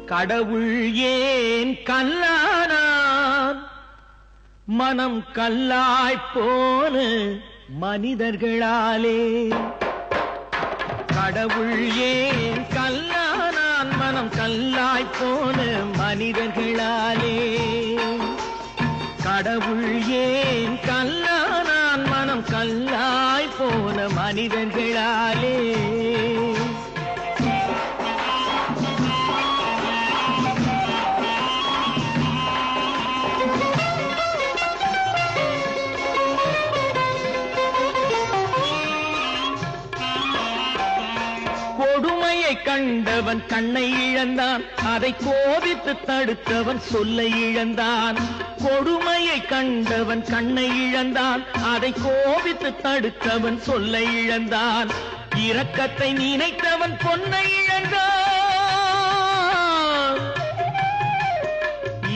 கடவுள் ஏன் கல்லானான் மனம் கல்லாய்ப் போன மனிதர்களாலே கடவுள் ஏன் கல்லானான் மனம் கல்லாய்ப் போன மனிதர்களாலே கடவுள் ஏன் கல்லானான் மனம் கல்லாய்ப் போன மனிதர்களாலே கொடுமையை கண்டவன் கண்ணை இழந்தான் அதை கோபித்து தடுத்தவன் சொல்லை இழந்தான் கொடுமையை கண்டவன் கண்ணை இழந்தான் அதை கோபித்து தடுத்தவன் சொல்லை இழந்தான் இரக்கத்தை நினைத்தவன் பொன்னை இழந்தான்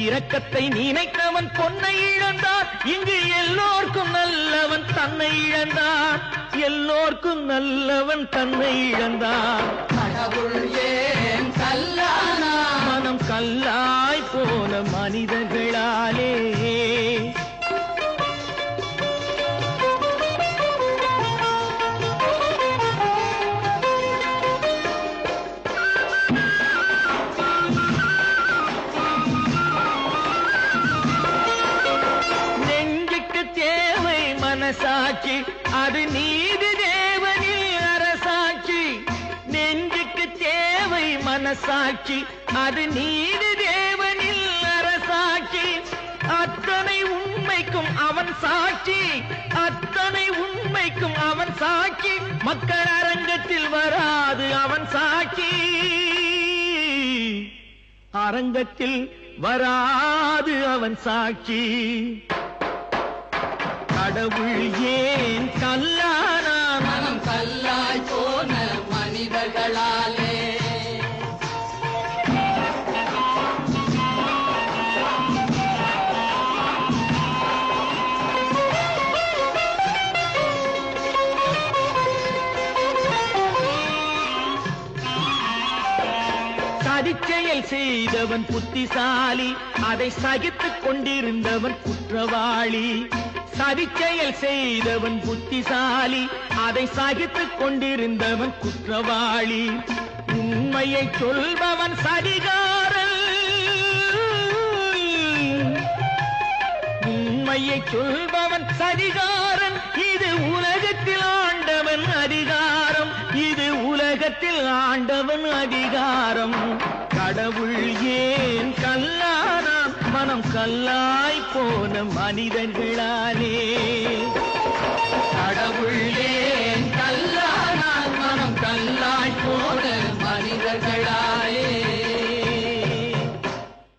இரக்கத்தை நினைத்தவன் பொன்னை இழந்தான் இங்கு எல்லோர்க்கும் நல்லவன் தன்னை இழந்தான் எல்லோர்க்கும் நல்லவன் தன்னை இழந்தான் கடவுள் ஏன் கல்லானா மனம் கல்லாய் போன மனிதர்களாலே நெஞ்சுக்கு தேவை மனசாட்சி அது நீதி தேவனில் அரசாட்சி நெஞ்சுக்கு தேவை மனசாட்சி அது நீதி தேவனில் அரசாட்சி அத்தனை உண்மைக்கும் அவன் சாட்சி அத்தனை உண்மைக்கும் அவன் சாட்சி மக்கள் அரங்கத்தில் வராது அவன் சாட்சி அரங்கத்தில் வராது அவன் சாட்சி கடவுள் ஏன் கல்லானான் மனம் கல்லாய் போன மனிதர்களாலே சதிச்செயல் செய்தவன் புத்திசாலி அதை சகித்துக் கொண்டிருந்தவன் குற்றவாளி சதிச்செயல் செய்தவன் புத்திசாலி அதை சகித்துக் கொண்டிருந்தவன் குற்றவாளி உண்மையை சொல்பவன் சதிகாரன் உண்மையை சொல்பவன் சதிகாரன் இது உலகத்தில் ஆண்டவன் அதிகாரம் இது உலகத்தில் ஆண்டவன் அதிகாரம் கடவுள் ஏன் கல்லானான் மனம் கல்லாய் போன மனிதர்களாலே